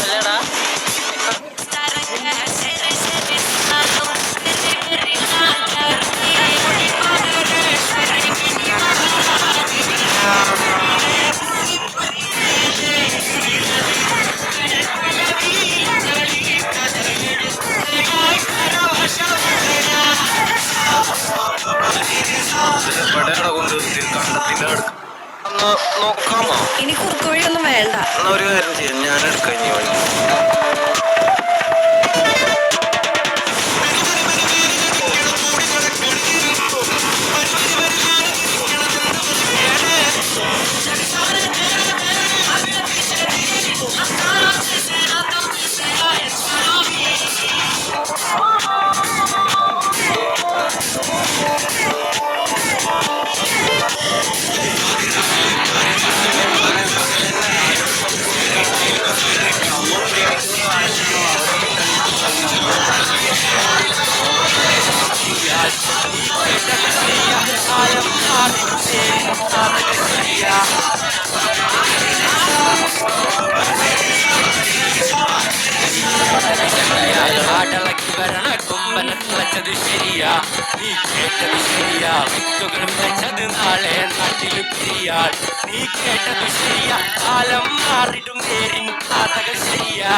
അല്ലടാ നോക്കാമോ? ഇനി കുറുക്കുവഴിയൊന്നും വേണ്ട. എന്നാ ഒരു കാര്യം ചെയ്യാം, ഞാൻ എടുക്കാം. ആടളക്കി വരണ കൊമ്പനത്ത് വച്ചത് ശരിയാ, നീ കേട്ടത് ശരിയാ. വിത്തുകളും വെച്ചത് നാളെ നാട്ടിൽ പിരിയാൾ. നീ കേട്ടത് ശരിയാ, കാലം മാറിടും പേരിൻ കാതകൾ ശരിയാ.